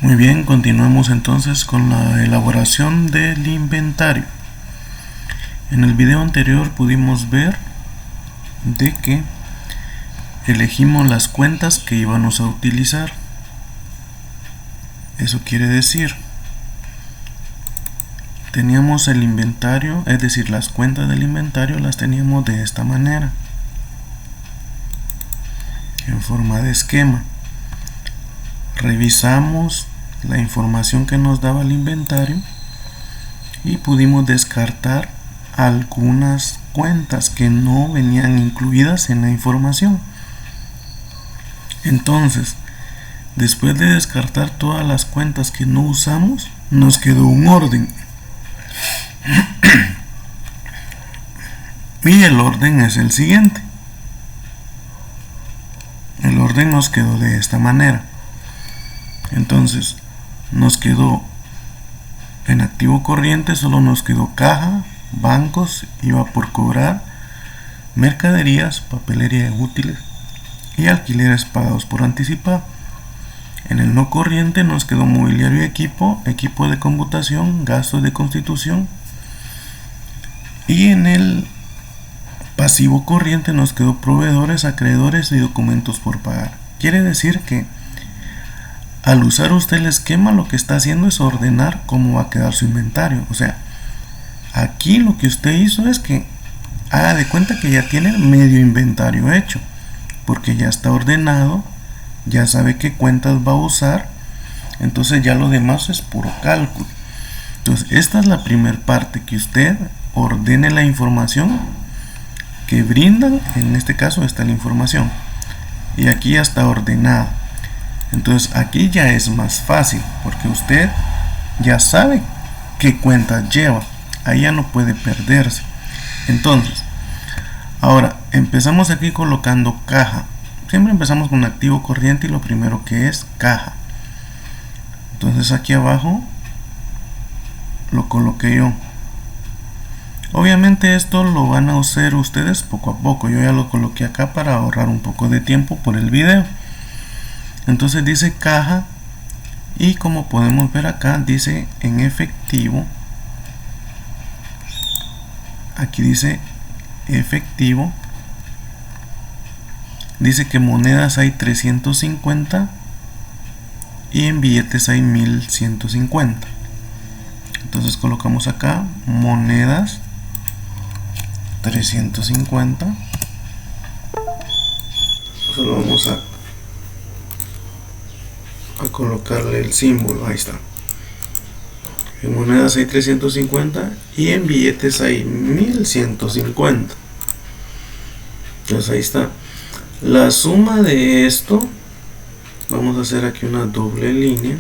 Muy bien, continuemos entonces con la elaboración del inventario. En el video anterior pudimos ver de que elegimos las cuentas que íbamos a utilizar. Eso quiere decir, teníamos el inventario, es decir, las cuentas del inventario las teníamos de esta manera, en forma de esquema. Revisamos la información que nos daba el inventario y pudimos descartar algunas cuentas que no venían incluidas en la información. Entonces, después de descartar todas las cuentas que no usamos, nos quedó un orden. Y el orden es el siguiente. El orden nos quedó de esta manera. Entonces, nos quedó en activo corriente, solo nos quedó caja, bancos, IVA por cobrar, mercaderías, papelería útiles y alquileres pagados por anticipado. En el no corriente nos quedó mobiliario y equipo, equipo de computación, gastos de constitución. Y en el pasivo corriente nos quedó proveedores, acreedores y documentos por pagar. Quiere decir que al usar usted el esquema, lo que está haciendo es ordenar cómo va a quedar su inventario. O sea, aquí lo que usted hizo es que haga de cuenta que ya tiene el medio inventario hecho, porque ya está ordenado, ya sabe qué cuentas va a usar, entonces ya lo demás es puro cálculo. Entonces esta es la primera parte, que usted ordene la información que brindan. En este caso está la información y aquí ya está ordenada. Entonces aquí ya es más fácil porque usted ya sabe qué cuentas lleva, ahí ya no puede perderse. Entonces ahora empezamos aquí colocando caja. Siempre empezamos con activo corriente y lo primero que es caja. Entonces aquí abajo lo coloqué yo. Obviamente esto lo van a hacer ustedes poco a poco. Yo ya lo coloqué acá para ahorrar un poco de tiempo por el video. Entonces dice caja y como podemos ver acá dice en efectivo. Aquí dice efectivo. Dice que monedas hay 350 y en billetes hay 1150. Entonces colocamos acá monedas 350. Solo vamos a colocarle el símbolo. Ahí está. En monedas hay 350 y en billetes hay 1150. Entonces ahí está. La suma de esto, vamos a hacer aquí una doble línea.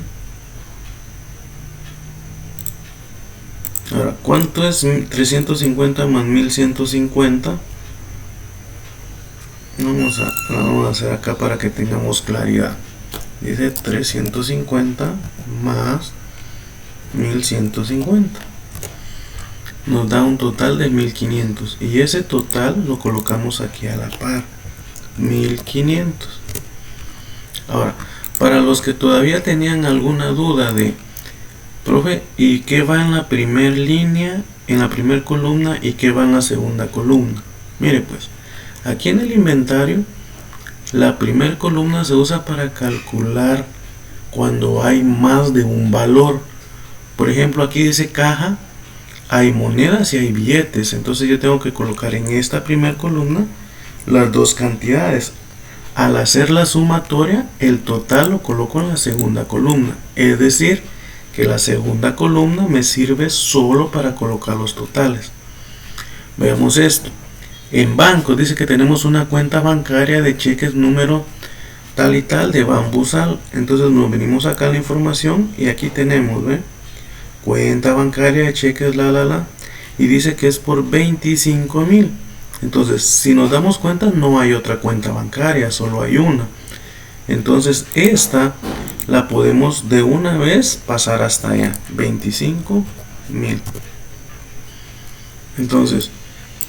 Ahora, ¿cuánto es 350 más 1150? Vamos a hacer acá para que tengamos claridad. Dice 350 más 1150. Nos da un total de 1500. Y ese total lo colocamos aquí a la par. 1500. Ahora, para los que todavía tenían alguna duda de, profe, ¿y qué va en la primera línea, en la primera columna, y qué va en la segunda columna? Mire pues, aquí en el inventario, la primera columna se usa para calcular cuando hay más de un valor. Por ejemplo, aquí dice caja, hay monedas y hay billetes. Entonces yo tengo que colocar en esta primera columna las dos cantidades. Al hacer la sumatoria, el total lo coloco en la segunda columna. Es decir, que la segunda columna me sirve solo para colocar los totales. Veamos esto. En bancos dice que tenemos una cuenta bancaria de cheques número tal y tal de Bambusal. Entonces nos venimos acá a la información y aquí tenemos, ¿ve? Cuenta bancaria de cheques y dice que es por 25,000. Entonces si nos damos cuenta no hay otra cuenta bancaria, solo hay una. Entonces esta la podemos de una vez pasar hasta allá, 25,000. Entonces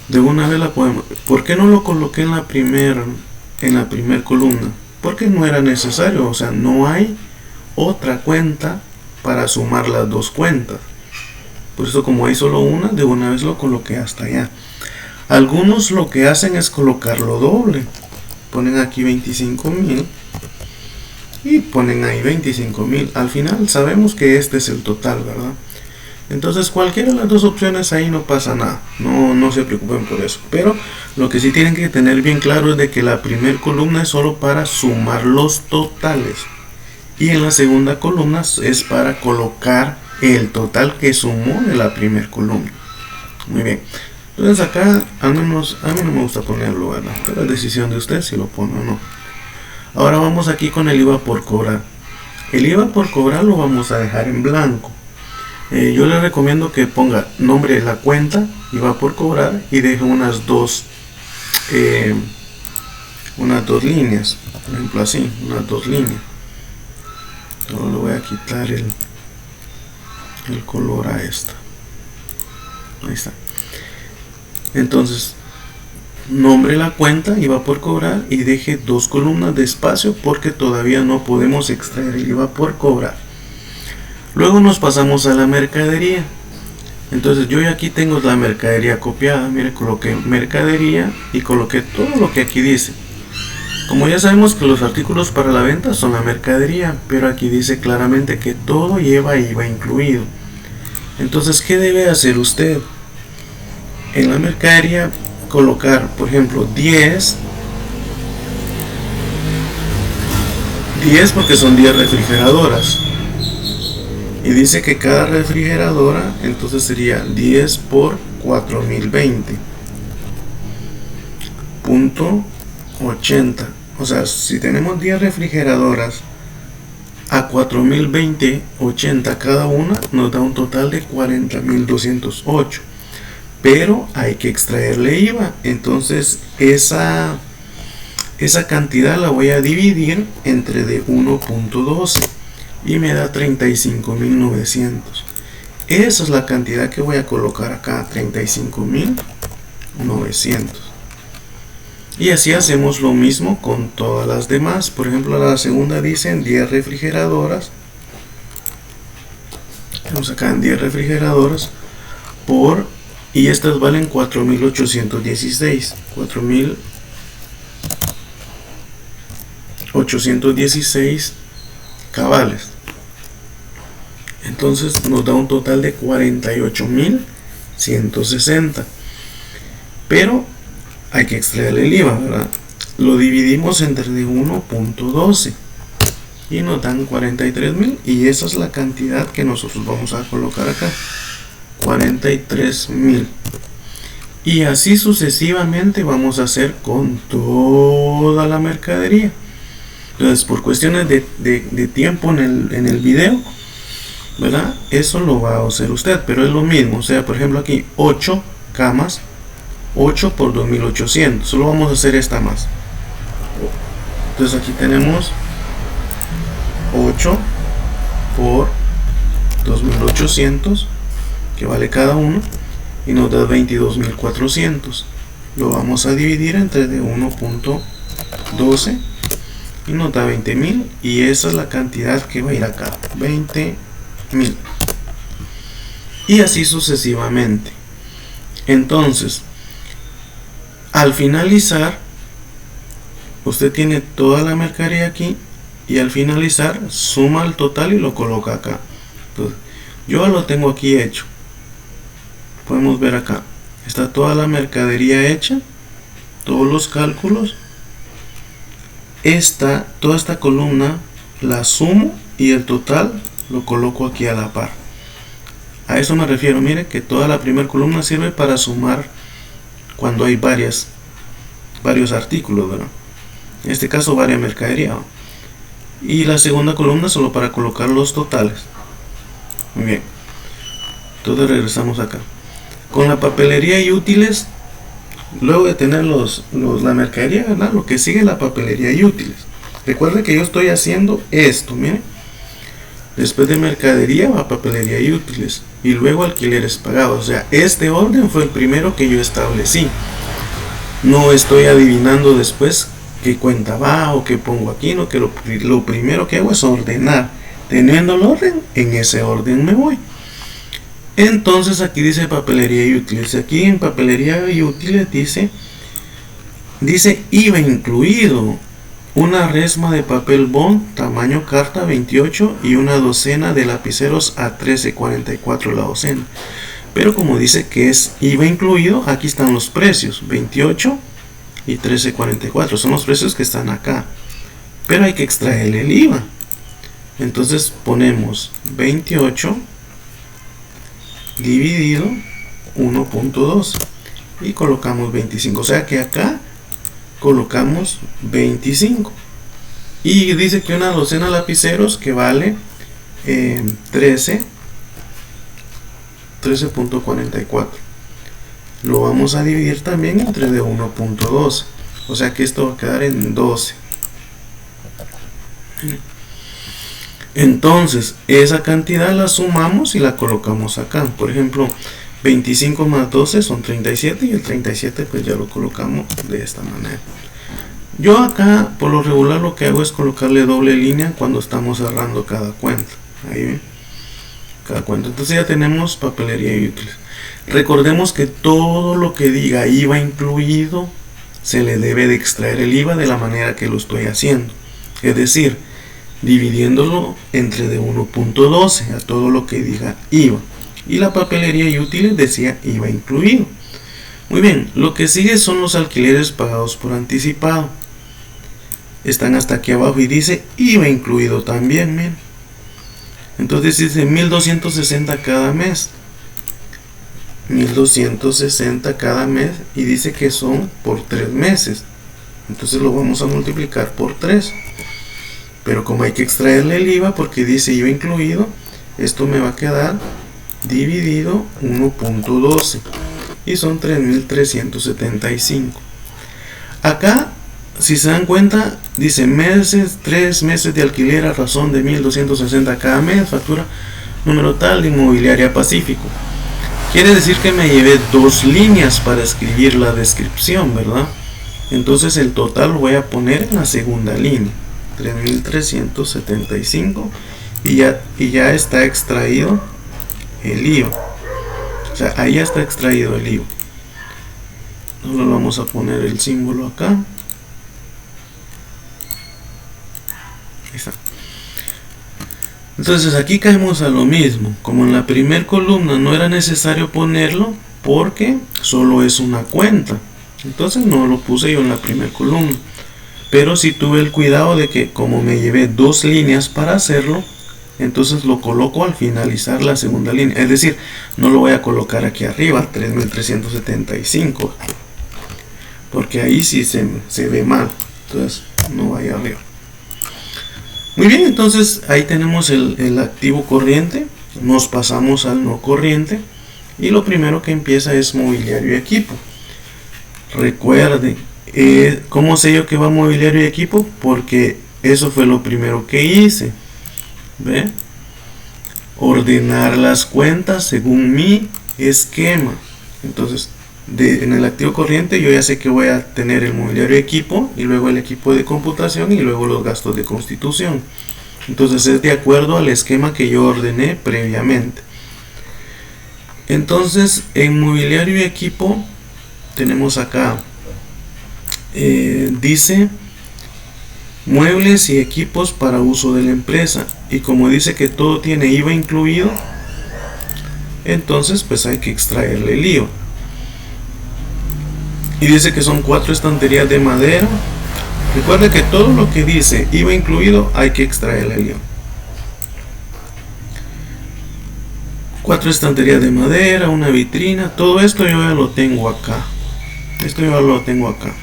de una vez la podemos. ¿Por qué no lo coloqué en la primera columna? Porque no era necesario, o sea, no hay otra cuenta para sumar las dos cuentas. Por eso, como hay solo una, de una vez lo coloqué hasta allá. Algunos lo que hacen es colocarlo doble. Ponen aquí 25.000 y ponen ahí 25.000. Al final sabemos que este es el total, ¿verdad? Entonces cualquiera de las dos opciones ahí no pasa nada, no se preocupen por eso. Pero lo que sí tienen que tener bien claro es de que la primera columna es solo para sumar los totales, y en la segunda columna es para colocar el total que sumó de la primera columna. Muy bien, entonces acá al menos a mí no me gusta ponerlo, ¿verdad? Pero es decisión de usted si lo pone o no. Ahora vamos aquí con el IVA por cobrar. El IVA por cobrar lo vamos a dejar en blanco. Yo le recomiendo que ponga nombre de la cuenta, IVA por cobrar, y deje unas dos líneas, por ejemplo así, unas dos líneas. Ahora le voy a quitar el color a esta. Ahí está. Entonces, nombre de la cuenta, IVA por cobrar, y deje dos columnas de espacio porque todavía no podemos extraer el IVA por cobrar. Luego nos pasamos a la mercadería. Entonces yo ya aquí tengo la mercadería copiada. Mire, coloqué mercadería y coloqué todo lo que aquí dice. Como ya sabemos que los artículos para la venta son la mercadería, pero aquí dice claramente que todo lleva IVA incluido. Entonces, ¿qué debe hacer usted? En la mercadería colocar, por ejemplo, 10 porque son 10 refrigeradoras. Y dice que cada refrigeradora entonces sería 10 por 4020 punto 80. O sea, si tenemos 10 refrigeradoras a 4020.80 cada una, nos da un total de 40.208. Pero hay que extraerle IVA. Entonces esa cantidad la voy a dividir entre de 1.12 y me da 35.900. Esa es la cantidad que voy a colocar acá, 35.900. Y así hacemos lo mismo con todas las demás. Por ejemplo, la segunda dicen 10 refrigeradoras. Vamos acá en 10 refrigeradoras por, y estas valen 4.816. 4.816 cabales. Entonces nos da un total de 48.160. Pero hay que extraerle el IVA, ¿verdad? Lo dividimos entre de 1.12 y nos dan 43.000, y esa es la cantidad que nosotros vamos a colocar acá, 43.000. Y así sucesivamente vamos a hacer con toda la mercadería. Entonces, por cuestiones de tiempo en el video, ¿verdad? Eso lo va a hacer usted, pero es lo mismo. O sea, por ejemplo aquí 8 camas, 8 por 2.800. Solo vamos a hacer esta más. Entonces aquí tenemos 8 por 2.800, que vale cada uno, y nos da 22.400. Lo vamos a dividir entre de 1.12 y nos da 20.000, y esa es la cantidad que va a ir acá, 20.000. Y así sucesivamente. Entonces, al finalizar, usted tiene toda la mercadería aquí, y al finalizar suma el total y lo coloca acá. Entonces, yo lo tengo aquí hecho. Podemos ver acá, está toda la mercadería hecha, todos los cálculos. Toda esta columna la sumo y el total lo coloco aquí a la par. A eso me refiero. Mire que toda la primera columna sirve para sumar cuando hay varios artículos, ¿verdad? En este caso varia mercadería, ¿no? Y la segunda columna solo para colocar los totales. Muy bien, entonces regresamos acá con la papelería y útiles. Luego de tener la mercadería, ¿verdad? Lo que sigue es la papelería y útiles. Recuerden que yo estoy haciendo esto, miren. Después de mercadería va papelería y útiles, y luego alquileres pagados. O sea, este orden fue el primero que yo establecí. No estoy adivinando después qué cuenta va o qué pongo aquí, no, que lo primero que hago es ordenar. Teniendo el orden, en ese orden me voy. Entonces aquí dice papelería y útiles. Aquí en papelería y útiles dice IVA incluido una resma de papel bond tamaño carta 28 y una docena de lapiceros a 13.44 la docena. Pero como dice que es IVA incluido, aquí están los precios, 28 y 13.44, son los precios que están acá. Pero hay que extraer el IVA. Entonces ponemos 28 dividido 1.2 y colocamos 25. O sea que acá colocamos 25. Y dice que una docena de lapiceros que vale 13.44. Lo vamos a dividir también entre de 1.12. O sea que esto va a quedar en 12. Entonces, esa cantidad la sumamos y la colocamos acá. Por ejemplo, 25 más 12 son 37 y el 37 pues ya lo colocamos de esta manera. Yo acá, por lo regular, lo que hago es colocarle doble línea cuando estamos cerrando cada cuenta. Ahí ven, cada cuenta. Entonces ya tenemos papelería y útiles. Recordemos que todo lo que diga IVA incluido, se le debe de extraer el IVA de la manera que lo estoy haciendo. Es decir, dividiéndolo entre de 1.12 a todo lo que diga IVA. Y la papelería y útiles decía IVA incluido. Muy bien, lo que sigue son los alquileres pagados por anticipado. Están hasta aquí abajo y dice IVA incluido también, miren. Entonces dice 1260 cada mes. 1260 cada mes y dice que son por 3 meses. Entonces lo vamos a multiplicar por 3. Pero como hay que extraerle el IVA porque dice IVA incluido, esto me va a quedar dividido 1.12 y son 3.375. Acá, si se dan cuenta, dice meses, 3 meses de alquiler a razón de 1260 cada mes, factura número tal de Inmobiliaria Pacífico. Quiere decir que me llevé 2 líneas para escribir la descripción, ¿verdad? Entonces el total lo voy a poner en la segunda línea. 3.375 y ya está extraído el IVA. O sea, ahí ya está extraído el IVA. Solo vamos a poner el símbolo acá. Ahí está. Entonces aquí caemos a lo mismo. Como en la primera columna no era necesario ponerlo porque solo es una cuenta. Entonces no lo puse yo en la primera columna. Pero sí tuve el cuidado de que como me llevé 2 líneas para hacerlo, entonces lo coloco al finalizar la segunda línea. Es decir, no lo voy a colocar aquí arriba, 3.375. Porque ahí sí se ve mal. Entonces no vaya arriba. Muy bien, entonces ahí tenemos el activo corriente. Nos pasamos al no corriente. Y lo primero que empieza es mobiliario y equipo. Recuerde. ¿Cómo sé yo que va mobiliario y equipo? Porque eso fue lo primero que hice. ¿Ve? Ordenar las cuentas según mi esquema. Entonces, en el activo corriente yo ya sé que voy a tener el mobiliario y equipo, y luego el equipo de computación, y luego los gastos de constitución. Entonces es de acuerdo al esquema que yo ordené previamente. Entonces, en mobiliario y equipo tenemos acá dice muebles y equipos para uso de la empresa, y como dice que todo tiene IVA incluido, entonces pues hay que extraerle el IVA. Y dice que son 4 estanterías de madera. Recuerde que todo lo que dice IVA incluido hay que extraerle el IVA. 4 estanterías de madera, una vitrina, todo esto yo ya lo tengo acá. Esto yo ya lo tengo acá.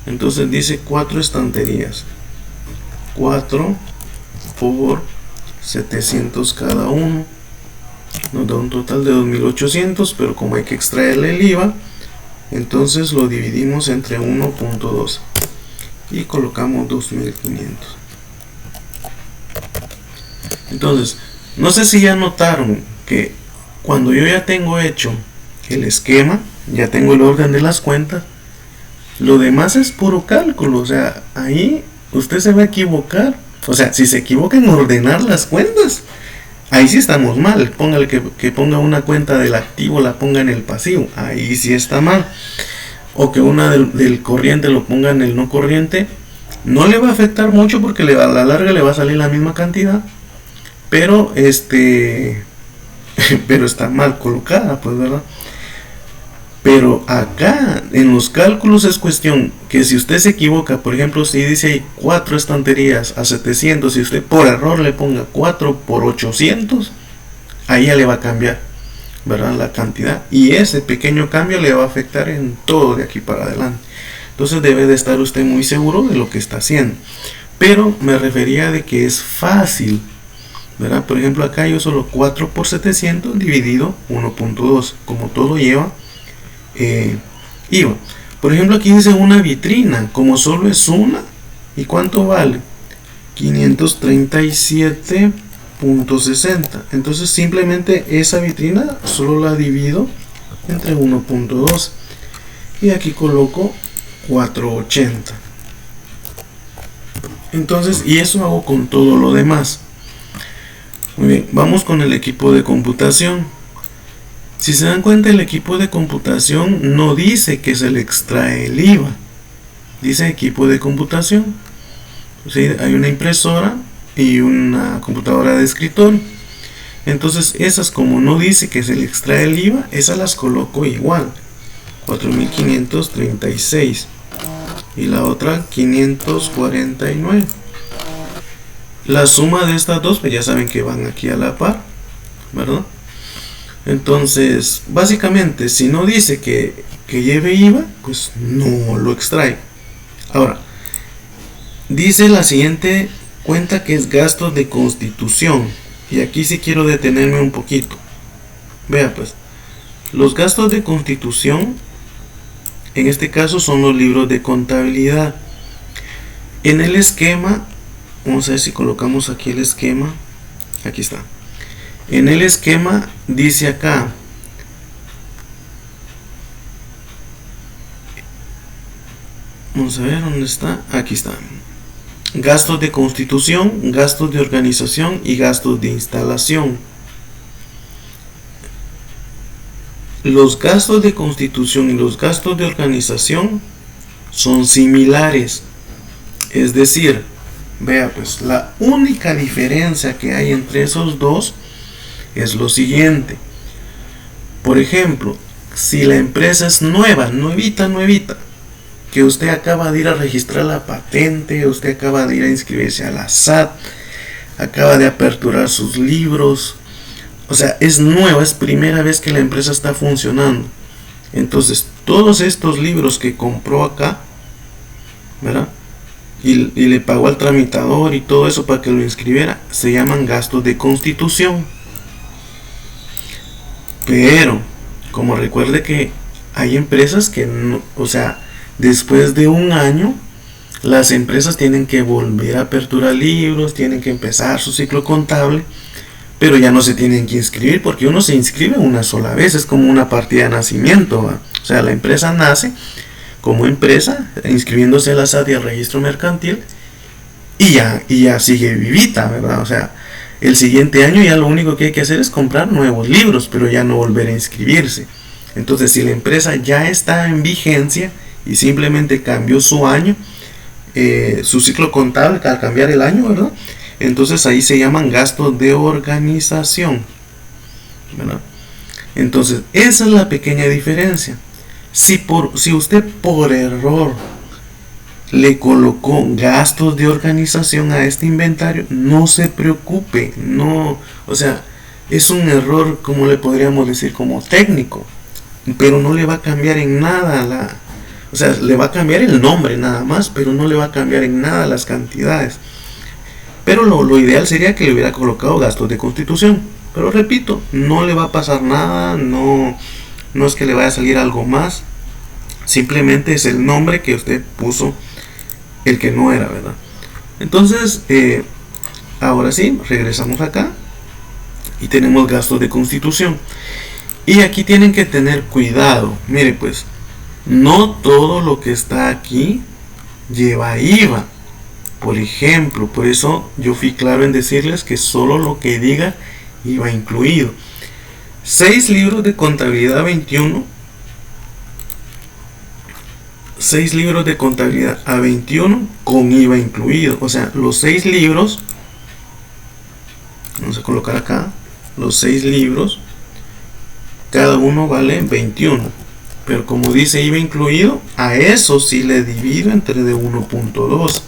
Entonces dice 4 estanterías, 4 por 700 cada uno, nos da un total de 2.800, pero como hay que extraerle el IVA, entonces lo dividimos entre 1.2 y colocamos 2.500. Entonces, no sé si ya notaron que cuando yo ya tengo hecho el esquema, ya tengo el orden de las cuentas, lo demás es puro cálculo. O sea, ahí usted se va a equivocar O sea, si se equivoca en ordenar las cuentas, ahí sí estamos mal. Póngale que ponga una cuenta del activo, la ponga en el pasivo, ahí sí está mal. O que una del corriente lo ponga en el no corriente, no le va a afectar mucho porque a la larga le va a salir la misma cantidad, pero pero está mal colocada, pues, ¿verdad? Pero acá en los cálculos es cuestión que si usted se equivoca, por ejemplo, si dice hay 4 estanterías a 700, si usted por error le ponga 4 por 800, ahí ya le va a cambiar, ¿verdad? La cantidad, y ese pequeño cambio le va a afectar en todo de aquí para adelante. Entonces debe de estar usted muy seguro de lo que está haciendo. Pero me refería de que es fácil, ¿verdad? Por ejemplo, acá yo solo 4 por 700 dividido 1.2, como todo lleva IVA. Por ejemplo, aquí dice una vitrina, como solo es una, ¿y cuánto vale? 537.60. Entonces simplemente esa vitrina solo la divido entre 1.2 y aquí coloco 480. Entonces, y eso hago con todo lo demás. Muy bien, vamos con el equipo de computación. Si se dan cuenta, el equipo de computación no dice que se le extrae el IVA, dice equipo de computación. ¿Sí? Hay una impresora y una computadora de escritorio. Entonces esas, como no dice que se le extrae el IVA, esas las coloco igual, 4.536 y la otra 549. La suma de estas dos, pues ya saben que van aquí a la par, ¿verdad? Entonces, básicamente, si no dice que lleve IVA, pues no lo extrae. Ahora, dice la siguiente cuenta que es gastos de constitución. Y aquí sí quiero detenerme un poquito. Vea pues, los gastos de constitución, en este caso son los libros de contabilidad. En el esquema, vamos a ver si colocamos aquí el esquema. Aquí está. En el esquema dice acá, vamos a ver dónde está, aquí está, gastos de constitución, gastos de organización y gastos de instalación. Los gastos de constitución y los gastos de organización son similares, es decir, vea pues, la única diferencia que hay entre esos dos es lo siguiente. Por ejemplo, si la empresa es nueva, nuevita, que usted acaba de ir a registrar la patente, usted acaba de ir a inscribirse a la SAT, acaba de aperturar sus libros, o sea, es nueva, es primera vez que la empresa está funcionando. Entonces, todos estos libros que compró acá, ¿verdad? Y le pagó al tramitador y todo eso para que lo inscribiera, se llaman gastos de constitución. Pero, como recuerde que hay empresas que no, o sea, después de un año, las empresas tienen que volver a aperturar libros, tienen que empezar su ciclo contable, pero ya no se tienen que inscribir porque uno se inscribe una sola vez, es como una partida de nacimiento, ¿va? O sea, la empresa nace como empresa, inscribiéndose a la SAT y al registro mercantil, y ya sigue vivita, ¿verdad? O sea, el siguiente año ya lo único que hay que hacer es comprar nuevos libros, pero ya no volver a inscribirse. Entonces, si la empresa ya está en vigencia y simplemente cambió su año, su ciclo contable al cambiar el año, ¿verdad? Entonces ahí se llaman gastos de organización, ¿verdad? Entonces, esa es la pequeña diferencia. Si usted por error le colocó gastos de organización a este inventario, no se preocupe, no, o sea, es un error, como le podríamos decir, como técnico, pero no le va a cambiar en nada o sea, le va a cambiar el nombre nada más, pero no le va a cambiar en nada las cantidades. Pero lo ideal sería que le hubiera colocado gastos de constitución, pero repito, no le va a pasar nada, no es que le vaya a salir algo más, simplemente es el nombre que usted puso, el que no era, ¿verdad? Entonces, ahora sí, regresamos acá y tenemos gastos de constitución. Y aquí tienen que tener cuidado. Mire pues, no todo lo que está aquí lleva IVA. Por ejemplo, por eso yo fui claro en decirles que solo lo que diga IVA incluido. 6 libros de contabilidad 21. 6 libros de contabilidad a 21 con IVA incluido. O sea, los 6 libros, vamos a colocar acá, los 6 libros, cada uno vale 21. Pero como dice IVA incluido, a eso sí le divido entre de 1.2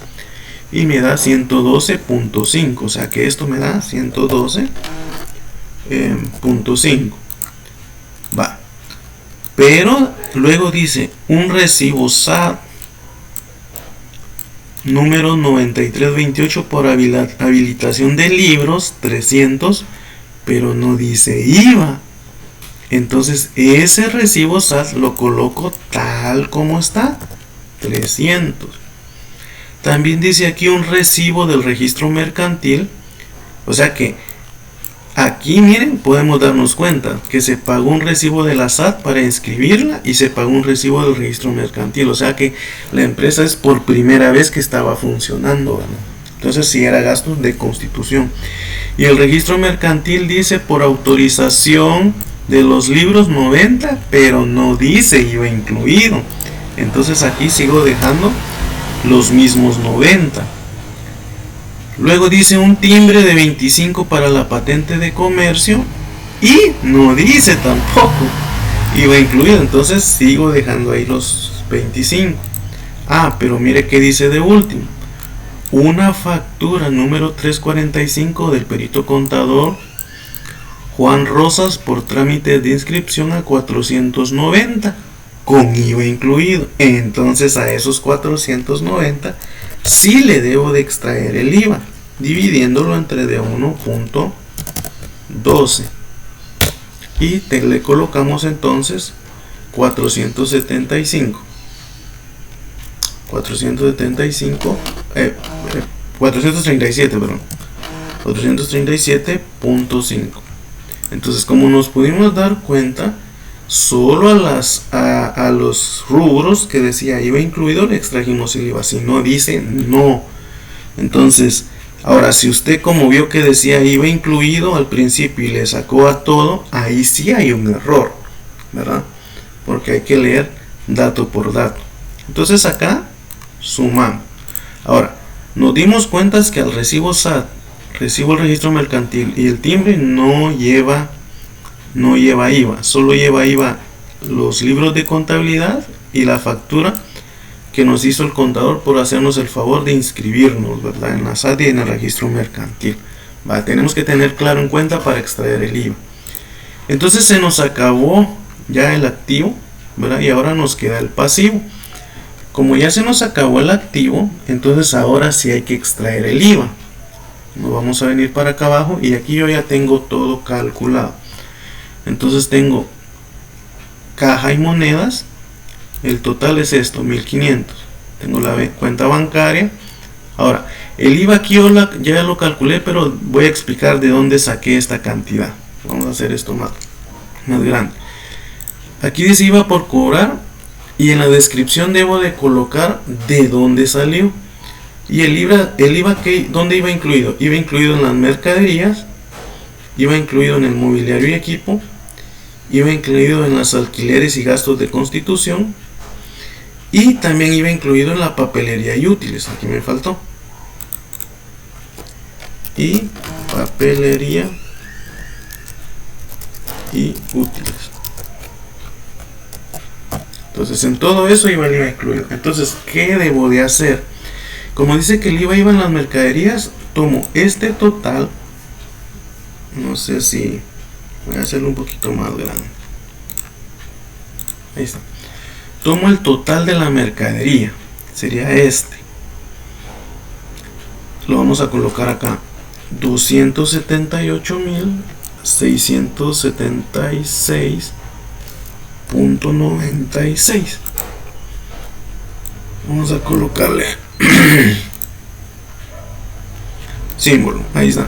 y me da 112.5. O sea que esto me da 112.5. Va. Pero luego dice un recibo SAT número 9328 por habilitación de libros 300, pero no dice IVA. Entonces ese recibo SAT lo coloco tal como está, 300. También dice aquí un recibo del registro mercantil. O sea que aquí miren, podemos darnos cuenta que se pagó un recibo de la SAT para inscribirla y se pagó un recibo del registro mercantil. O sea que la empresa es por primera vez que estaba funcionando, ¿verdad? Entonces sí era gasto de constitución. Y el registro mercantil dice por autorización de los libros 90, pero no dice IVA incluido. Entonces aquí sigo dejando los mismos 90. Luego dice un timbre de 25 para la patente de comercio y no dice tampoco IVA incluido. Entonces sigo dejando ahí los 25. Pero mire que dice de último. Una factura número 345 del perito contador Juan Rosas por trámite de inscripción a 490 con IVA incluido. Entonces a esos 490 sí le debo de extraer el IVA, dividiéndolo entre de 1.12 y le colocamos entonces 437, perdón, 437.5. Entonces, como nos pudimos dar cuenta, solo a los rubros que decía IVA incluido le extrajimos el IVA. Si no dice, no. Entonces, ahora si usted como vio que decía IVA incluido al principio y le sacó a todo, ahí sí hay un error, ¿verdad? Porque hay que leer dato por dato. Entonces acá sumamos. Ahora, nos dimos cuenta que al recibo SAT, recibo el registro mercantil y el timbre no lleva IVA, solo lleva IVA los libros de contabilidad y la factura que nos hizo el contador por hacernos el favor de inscribirnos, ¿verdad?, en la SAT y en el registro mercantil. Tenemos que tener claro en cuenta para extraer el IVA. Entonces se nos acabó ya el activo, ¿verdad? Y ahora nos queda el pasivo. Como ya se nos acabó el activo, entonces ahora sí hay que extraer el IVA. Nos vamos a venir para acá abajo y aquí yo ya tengo todo calculado. Entonces tengo caja y monedas, el total es esto, 1500. Tengo la cuenta bancaria. Ahora, el IVA aquí yo ya lo calculé, pero voy a explicar de dónde saqué esta cantidad. Vamos a hacer esto más grande. Aquí dice IVA por cobrar y en la descripción debo de colocar de dónde salió. Y el IVA ¿dónde iba incluido? Iba incluido en las mercaderías, iba incluido en el mobiliario y equipo, iba incluido en los alquileres y gastos de constitución y también iba incluido en la papelería y útiles. Aquí me faltó. Y papelería y útiles. Entonces en todo eso iba el IVA incluido. Entonces, ¿qué debo de hacer? Como dice que el IVA iba en las mercaderías, tomo este total, no sé si voy a hacerlo un poquito más grande. Ahí está. Tomo el total de la mercadería, sería este. Lo vamos a colocar acá, 278.676.96. Vamos a colocarle símbolo, ahí está,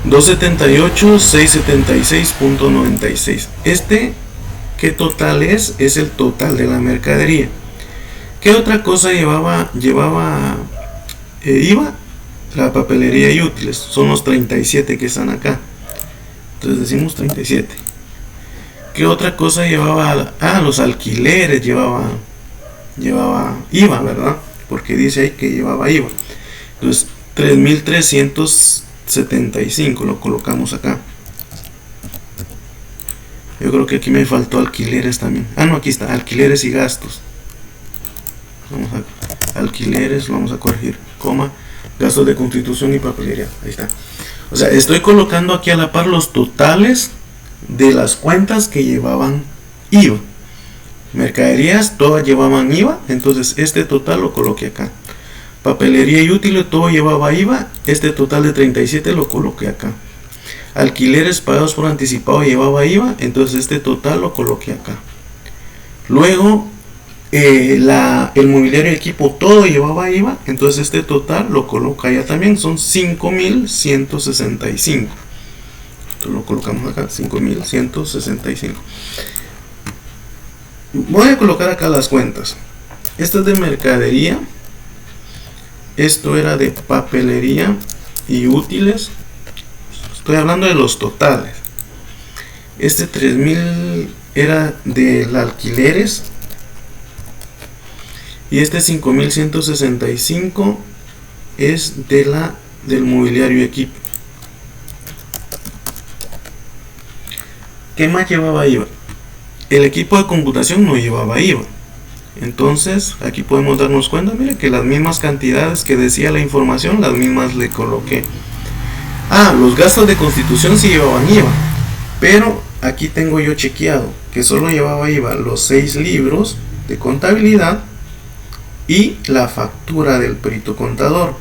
278.676.96. ¿Qué total es? Es el total de la mercadería. ¿Qué otra cosa llevaba IVA, la papelería y útiles. Son los 37 que están acá. Entonces decimos 37. ¿Qué otra cosa llevaba? Los alquileres llevaba IVA, ¿verdad? Porque dice ahí que llevaba IVA. Entonces 3.375 lo colocamos acá. Yo creo que aquí me faltó alquileres también. No, aquí está, alquileres y gastos. Alquileres, vamos a corregir, coma, gastos de constitución y papelería. Ahí está. O sea, estoy colocando aquí a la par los totales de las cuentas que llevaban IVA. Mercaderías, todas llevaban IVA, entonces este total lo coloqué acá. Papelería y útiles, todo llevaba IVA, este total de 37 lo coloqué acá. Alquileres pagados por anticipado llevaba IVA, entonces este total lo coloqué acá. Luego el mobiliario y equipo todo llevaba IVA, entonces este total lo coloca allá también, son 5.165. Entonces lo colocamos acá, 5.165. Voy a colocar acá las cuentas. Esto es de mercadería, esto era de papelería y útiles. Estoy hablando de los totales. Este 3.000 era de alquileres. Y este 5.165 es del mobiliario y equipo. ¿Qué más llevaba IVA? El equipo de computación no llevaba IVA. Entonces aquí podemos darnos cuenta, mire, que las mismas cantidades que decía la información, las mismas le coloqué. Los gastos de constitución sí llevaban IVA, pero aquí tengo yo chequeado que solo llevaba IVA los 6 libros de contabilidad y la factura del perito contador.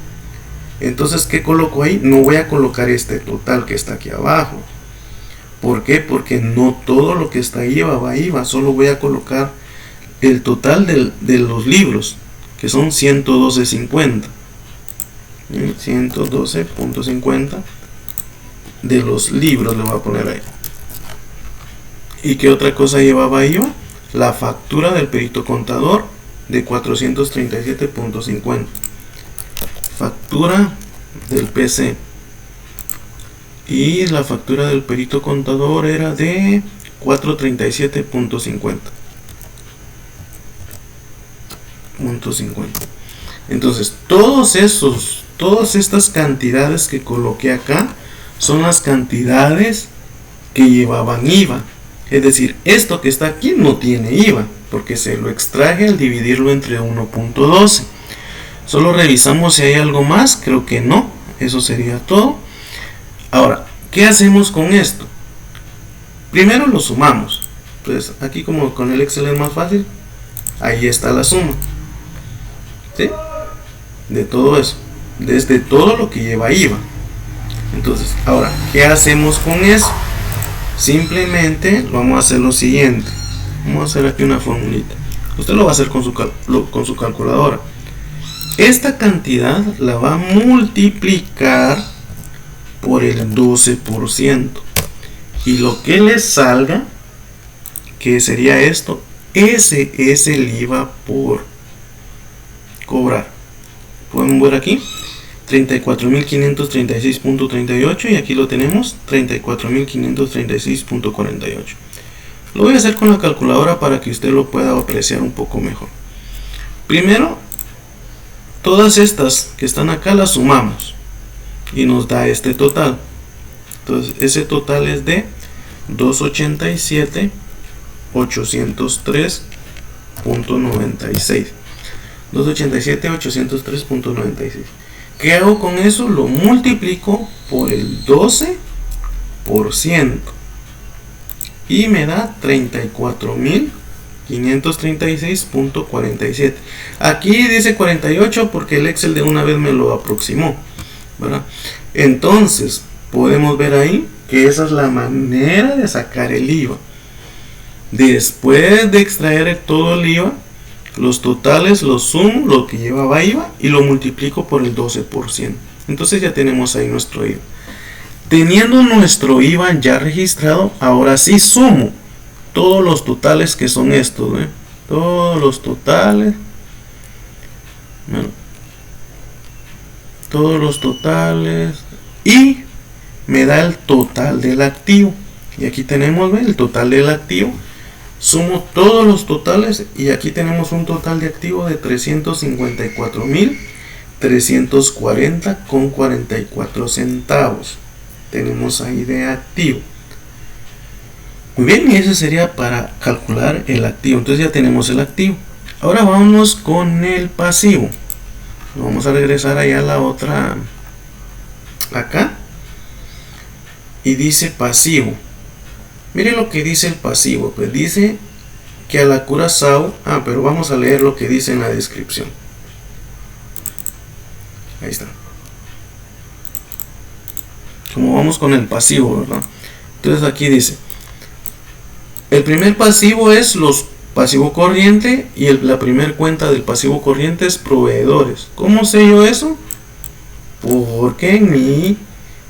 Entonces, ¿qué coloco ahí? No voy a colocar este total que está aquí abajo. ¿Por qué? Porque no todo lo que está ahí llevaba IVA, solo voy a colocar el total de los libros, que son 112.50. 112.50 de los libros le voy a poner ahí. ¿Y qué otra cosa llevaba IVA? La factura del perito contador de 437.50. Factura del PC. Y la factura del perito contador era de 437.50. Entonces, todas estas cantidades que coloqué acá son las cantidades que llevaban IVA. Es decir, esto que está aquí no tiene IVA, porque se lo extraje al dividirlo entre 1.12. Solo revisamos si hay algo más, creo que no, eso sería todo. Ahora, ¿qué hacemos con esto? Primero lo sumamos. Entonces, aquí como con el Excel es más fácil, ahí está la suma. ¿Sí? De todo eso, desde todo lo que lleva IVA. Entonces, ahora, ¿qué hacemos con eso? Simplemente vamos a hacer lo siguiente. Vamos a hacer aquí una formulita. Usted lo va a hacer con su calculadora. Esta cantidad la va a multiplicar por el 12%. Y lo que le salga, que sería esto, ese es el IVA por cobrar. Podemos ver aquí 34.536.38 y aquí lo tenemos 34.536.48. Lo voy a hacer con la calculadora para que usted lo pueda apreciar un poco mejor. Primero, todas estas que están acá las sumamos y nos da este total. Entonces ese total es de 287.803.96. 287.803.96. ¿Qué hago con eso? Lo multiplico por el 12% y me da 34.536.47. Aquí dice 48 porque el Excel de una vez me lo aproximó, ¿verdad? Entonces podemos ver ahí que esa es la manera de sacar el IVA. Después de extraer todo el IVA, los totales los sumo, lo que llevaba IVA, y lo multiplico por el 12%. Entonces ya tenemos ahí nuestro IVA. Teniendo nuestro IVA ya registrado, ahora sí sumo todos los totales que son estos, ¿eh? Todos los totales. Bueno, todos los totales y me da el total del activo. Y aquí tenemos, ¿ve?, el total del activo. Sumo todos los totales y aquí tenemos un total de activo de 354.340,44 centavos. Tenemos ahí de activo. Muy bien, y eso sería para calcular el activo. Entonces ya tenemos el activo. Ahora vamos con el pasivo. Vamos a regresar allá a la otra, acá, y dice pasivo. Miren lo que dice el pasivo. Pues dice que a la Curazao, pero vamos a leer lo que dice en la descripción. Ahí está. Como vamos con el pasivo, ¿verdad? Entonces aquí dice, el primer pasivo es los pasivo corriente y la primera cuenta del pasivo corriente es proveedores. ¿Cómo sé yo eso? Porque en mi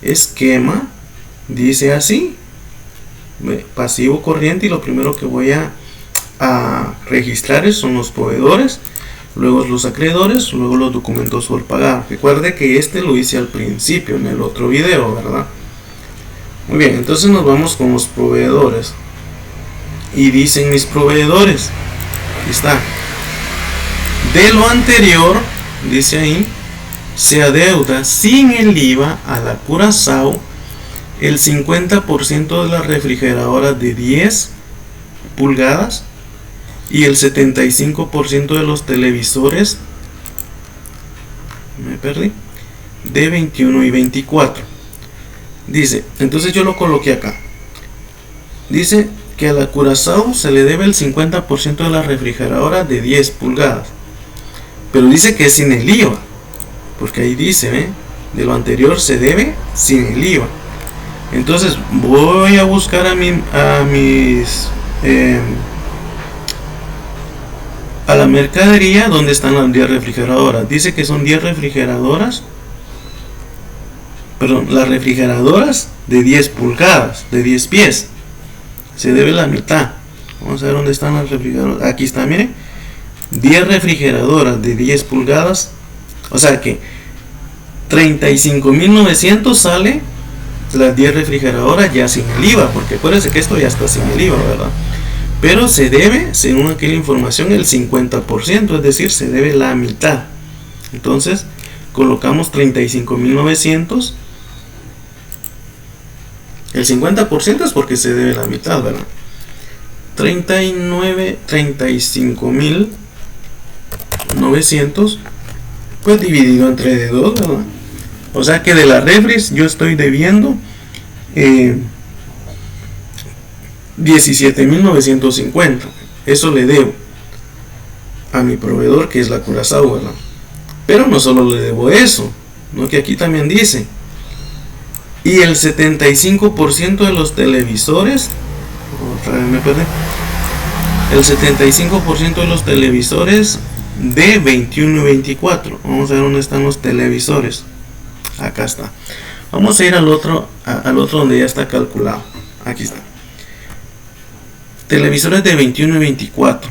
esquema dice así: pasivo corriente, y lo primero que voy a registrar son los proveedores, luego los acreedores, luego los documentos por pagar. Recuerde que este lo hice al principio en el otro video, ¿verdad? Muy bien, entonces nos vamos con los proveedores. Y dicen mis proveedores, aquí está, de lo anterior, dice ahí, se adeuda sin el IVA a la Curazao el 50% de las refrigeradoras de 10 pulgadas y el 75% de los televisores, de 21 y 24. Dice, entonces yo lo coloqué acá. Dice que a la Curazao se le debe el 50% de las refrigeradoras de 10 pulgadas. Pero dice que es sin el IVA. Porque ahí dice, de lo anterior se debe sin el IVA. Entonces voy a buscar a la mercadería donde están las 10 refrigeradoras. Dice que son 10 refrigeradoras. Perdón, las refrigeradoras de 10 pulgadas, de 10 pies. Se debe la mitad. Vamos a ver dónde están las refrigeradoras. Aquí está, miren. 10 refrigeradoras de 10 pulgadas. O sea que 35.900 sale las 10 refrigeradoras ya sin el IVA. Porque acuérdense que esto ya está sin el IVA, ¿verdad? Pero se debe, según aquella información, el 50%. Es decir, se debe la mitad. Entonces colocamos 35.900. El 50% es porque se debe la mitad, ¿verdad? 35.900 pues dividido entre 2, ¿verdad? O sea que de la refris yo estoy debiendo 17.950. Eso le debo a mi proveedor, que es la Curazao, ¿verdad? Pero no solo le debo eso, no, que aquí también dice, y el 75% de los televisores, otra vez me perdí, el 75% de los televisores de 21 y 24. Vamos a ver dónde están los televisores. Acá está. Vamos a ir al otro donde ya está calculado. Aquí está. Televisores de 21 y 24.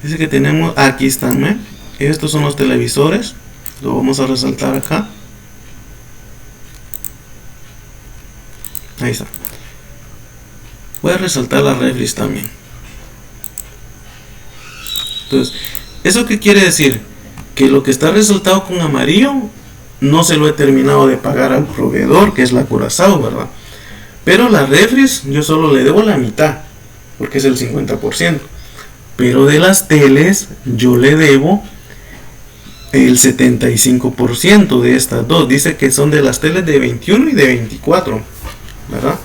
Dice que tenemos, aquí están, estos son los televisores. Lo vamos a resaltar acá. Ahí está. Voy a resaltar las refris también. Entonces, ¿eso qué quiere decir? Que lo que está resaltado con amarillo no se lo he terminado de pagar al proveedor, que es la Curazao, ¿verdad? Pero las refris yo solo le debo la mitad, porque es el 50%. Pero de las teles yo le debo el 75% de estas dos. Dice que son de las teles de 21 y de 24, ¿verdad?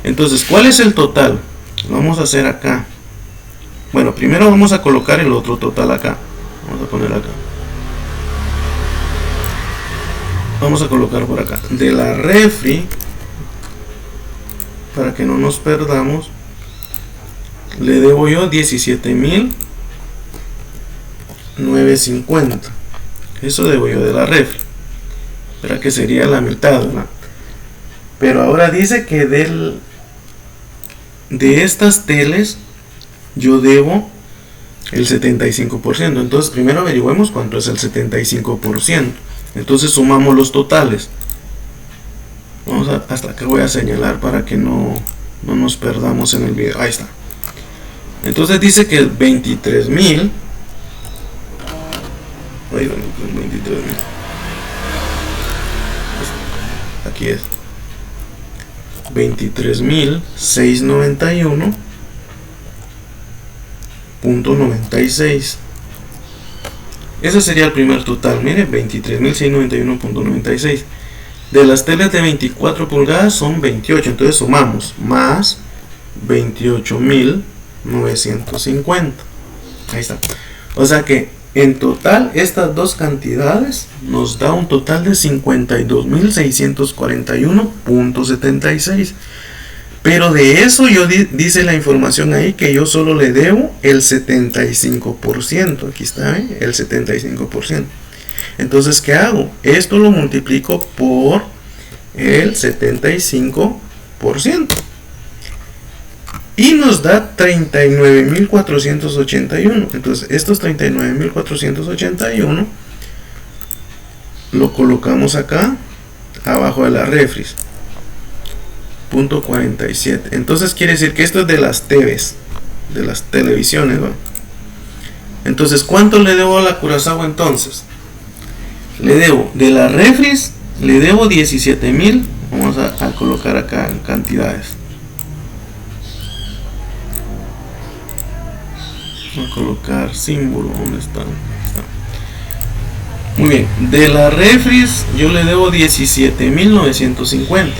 Entonces, ¿cuál es el total? Lo vamos a hacer acá. Bueno, primero vamos a colocar el otro total acá. Vamos a poner acá. Vamos a colocar por acá. De la refri, para que no nos perdamos, le debo yo 17.950. Eso debo yo de la refri. Espera, que sería la mitad, ¿verdad? Pero ahora dice que de estas teles yo debo el 75%. Entonces primero averigüemos cuánto es el 75%. Entonces sumamos los totales. Vamos a, hasta acá voy a señalar para que no nos perdamos en el video. Ahí está. Entonces dice que 23.000. Ahí, 23.000. Aquí es 23.691.96. Ese sería el primer total. Mire, 23.691.96. De las teles de 24 pulgadas son 28. Entonces sumamos más 28.950. Ahí está. O sea que en total estas dos cantidades nos da un total de 52.641.76. Pero de eso dice la información ahí que yo solo le debo el 75%. Aquí está, ¿eh? El 75%. Entonces, ¿qué hago? Esto lo multiplico por el 75%. Y nos da 39.481. Entonces, estos 39.481 lo colocamos acá, abajo de la refris. Punto 47. Entonces quiere decir que esto es de las TVs, de las televisiones, ¿no? Entonces, ¿cuánto le debo a la Curazao entonces? Le debo, de la refris, le debo 17.000. Vamos a colocar acá en cantidades. Vamos a colocar símbolo. ¿Dónde está? Muy bien. De la refris yo le debo 17.950.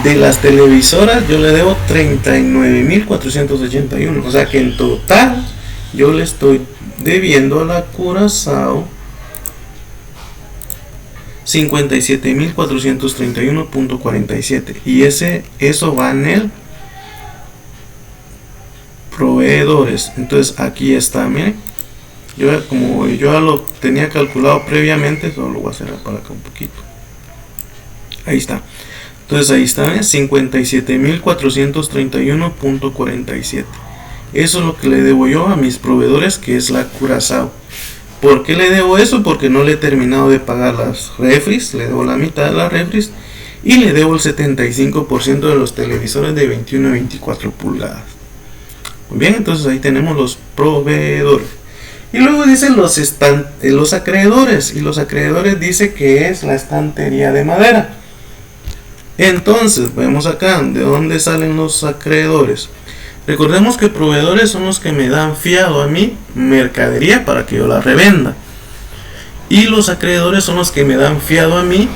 De las televisoras yo le debo 39.481. O sea que en total yo le estoy debiendo a la Curazao 57.431.47. Y eso va en el proveedores. Entonces aquí está, miren. Como yo ya lo tenía calculado previamente, solo lo voy a hacer para acá un poquito. Ahí está. Entonces ahí está, 57.431.47. Eso es lo que le debo yo a mis proveedores, que es la Curazao. ¿Por qué le debo eso? Porque no le he terminado de pagar las refris, le debo la mitad de las refris y le debo el 75% de los televisores de 21 y 24 pulgadas. Muy bien, entonces ahí tenemos los proveedores. Y luego dicen los acreedores, y los acreedores dice que es la estantería de madera. Entonces, vemos acá, ¿de dónde salen los acreedores? Recordemos que proveedores son los que me dan fiado a mí mercadería para que yo la revenda. Y los acreedores son los que me dan fiado a mí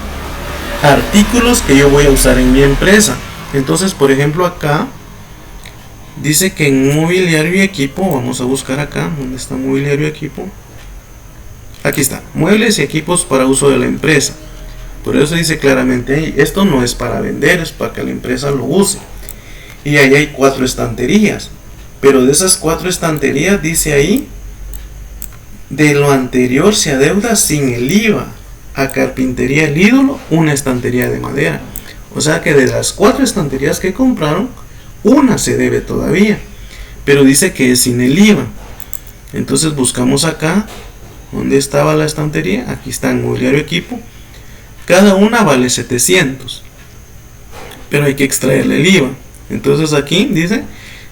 artículos que yo voy a usar en mi empresa. Entonces, por ejemplo, acá dice que en mobiliario y equipo, vamos a buscar acá, ¿dónde está mobiliario y equipo? Aquí está, muebles y equipos para uso de la empresa. Por eso dice claramente ahí, esto no es para vender, es para que la empresa lo use. Y ahí hay 4 estanterías. Pero de esas 4 estanterías dice ahí, de lo anterior se adeuda sin el IVA a Carpintería El Ídolo una estantería de madera. O sea que de las 4 estanterías que compraron, una se debe todavía. Pero dice que es sin el IVA. Entonces buscamos acá, ¿dónde estaba la estantería? Aquí está en mobiliario equipo. Cada una vale 700. Pero hay que extraerle el IVA. Entonces aquí dice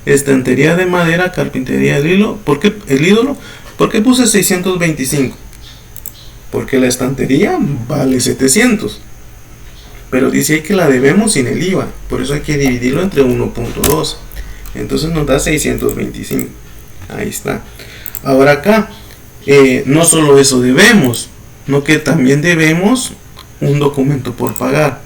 estantería de madera, Carpintería El Ídolo. ¿Por qué El Ídolo? ¿Por qué puse 625? Porque la estantería vale 700. Pero dice ahí que la debemos sin el IVA. Por eso hay que dividirlo entre 1.2. Entonces nos da 625. Ahí está. Ahora acá, no solo eso debemos, no que también debemos un documento por pagar.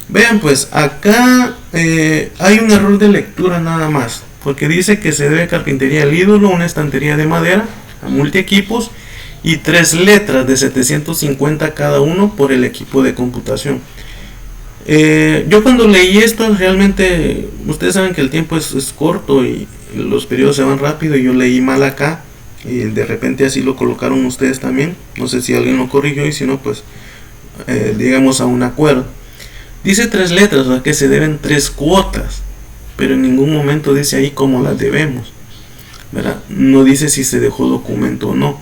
Vean pues, acá hay un error de lectura nada más. Porque dice que se debe Carpintería El Ídolo una estantería de madera a multiequipos y 3 letras de 750 cada uno por el equipo de computación. Yo cuando leí esto, realmente ustedes saben que el tiempo es corto y los periodos se van rápido, y yo leí mal acá y de repente así lo colocaron ustedes también. No sé si alguien lo corrigió, y si no, pues digamos a un acuerdo. Dice 3 letras, o sea que se deben 3 cuotas, pero en ningún momento dice ahí cómo las debemos, ¿verdad? No dice si se dejó documento o no.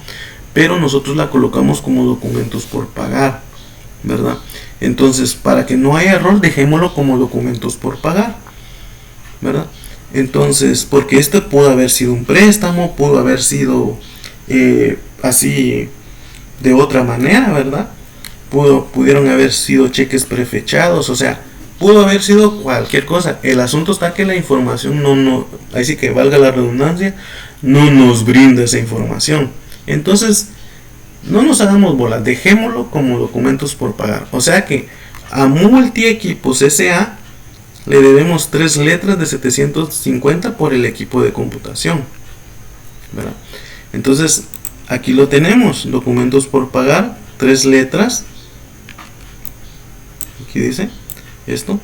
pero nosotros la colocamos como documentos por pagar, ¿verdad? Entonces, para que no haya error, dejémoslo como documentos por pagar, ¿verdad? Entonces, porque este pudo haber sido un préstamo, pudo haber sido así de otra manera, ¿verdad? Pudieron haber sido cheques prefechados, o sea, pudo haber sido cualquier cosa. El asunto está que la información no, ahí sí que valga la redundancia, no nos brinda esa información. Entonces, no nos hagamos bolas, dejémoslo como documentos por pagar. O sea que a Multiequipos S.A. le debemos 3 letras de 750 por el equipo de computación, ¿verdad? Entonces, aquí lo tenemos, documentos por pagar, 3 letras. Aquí dice esto,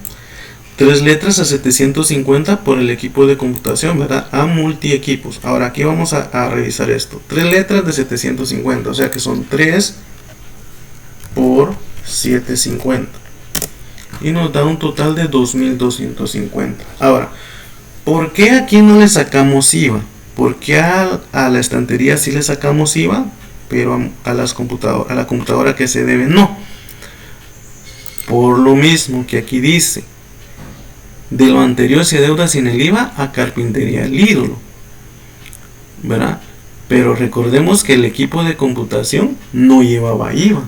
3 letras a 750 por el equipo de computación, ¿verdad? A Multiequipos. Ahora aquí vamos a revisar esto. 3 letras de 750, o sea que son 3 por 750. Y nos da un total de 2250. Ahora, ¿por qué aquí no le sacamos IVA? ¿Por qué a la estantería sí le sacamos IVA, pero a la computadora que se debe no? Por lo mismo que aquí dice, de lo anterior se deuda sin el IVA a Carpintería El Ídolo, ¿verdad? Pero recordemos que el equipo de computación no llevaba IVA,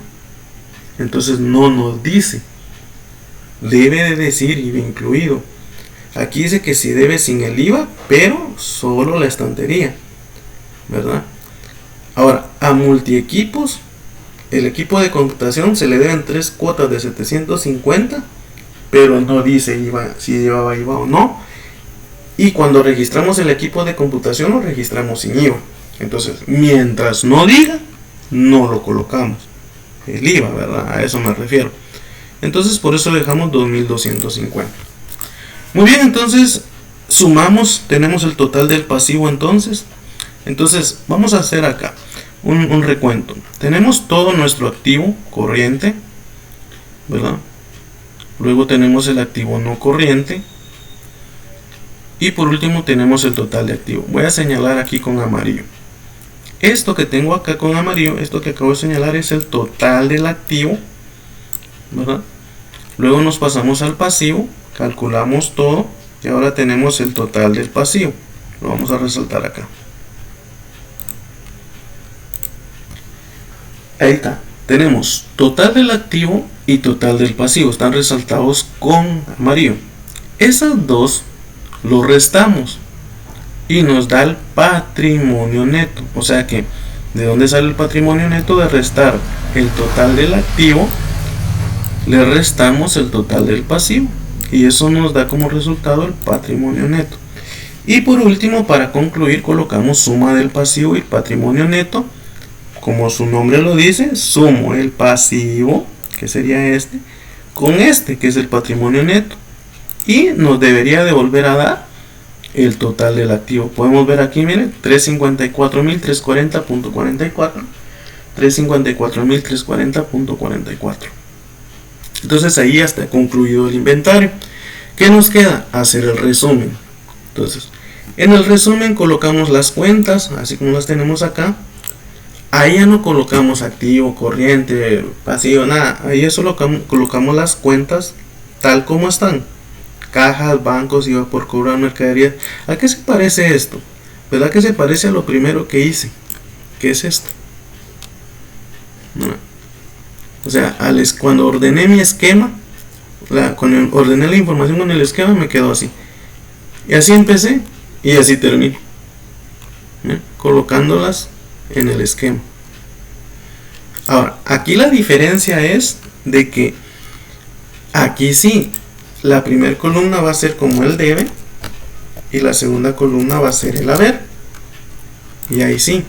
entonces no nos dice. Debe de decir IVA incluido. Aquí dice que si debe sin el IVA, pero solo la estantería, ¿verdad? Ahora, a Multiequipos, el equipo de computación se le deben 3 cuotas de 750, pero no dice IVA, si llevaba IVA o no. Y cuando registramos el equipo de computación, lo registramos sin IVA. Entonces, mientras no diga, no lo colocamos el IVA, ¿verdad? A eso me refiero. Entonces, por eso dejamos 2250. Muy bien, entonces sumamos, tenemos el total del pasivo entonces. Entonces, vamos a hacer acá un recuento. Tenemos todo nuestro activo corriente, ¿verdad? Luego tenemos el activo no corriente. Y por último tenemos el total de activo. Voy a señalar aquí con amarillo. Esto que tengo acá con amarillo, esto que acabo de señalar es el total del activo, ¿verdad? Luego nos pasamos al pasivo, calculamos todo y ahora tenemos el total del pasivo. Lo vamos a resaltar acá. Ahí está. Tenemos total del activo y total del pasivo. Están resaltados con amarillo. Esas dos lo restamos y nos da el patrimonio neto. O sea que, ¿de dónde sale el patrimonio neto? De restar el total del activo, le restamos el total del pasivo. Y eso nos da como resultado el patrimonio neto. Y por último, para concluir, colocamos suma del pasivo y patrimonio neto. Como su nombre lo dice, sumo el pasivo, que sería este, con este, que es el patrimonio neto. Y nos debería de volver a dar el total del activo. Podemos ver aquí, miren, 354.340.44. 354.340.44. Entonces ahí ya está concluido el inventario. ¿Qué nos queda? Hacer el resumen. Entonces, en el resumen colocamos las cuentas, así como las tenemos acá. Ahí ya no colocamos activo, corriente, pasivo, nada. Ahí ya solo colocamos las cuentas tal como están. Cajas, bancos, IVA por cobrar, mercadería. ¿A qué se parece esto? ¿Verdad que se parece a lo primero que hice? ¿Qué es esto? O sea, cuando ordené mi esquema, cuando ordené la información con el esquema, me quedó así. Y así empecé y así termino, colocándolas en el esquema. Ahora, aquí la diferencia es de que aquí sí, la primera columna va a ser como el debe y la segunda columna va a ser el haber. Y ahí sí,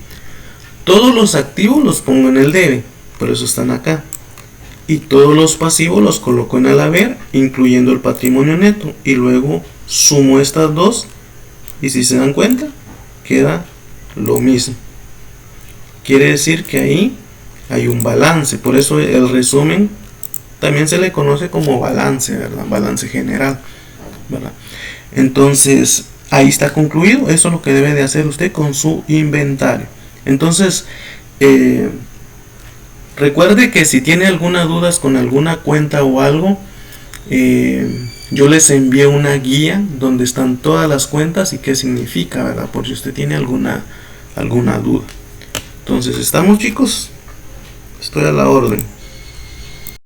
todos los activos los pongo en el debe, por eso están acá. Y todos los pasivos los coloco en el haber, incluyendo el patrimonio neto. Y luego sumo estas dos. Y si se dan cuenta, queda lo mismo. Quiere decir que ahí hay un balance. Por eso el resumen también se le conoce como balance, ¿verdad? Balance general, ¿verdad? Entonces, ahí está concluido. Eso es lo que debe de hacer usted con su inventario. Entonces, Recuerde que si tiene alguna dudas con alguna cuenta o algo, yo les envié una guía donde están todas las cuentas y qué significa, ¿verdad? Por si usted tiene alguna duda. Entonces, ¿estamos, chicos? Estoy a la orden.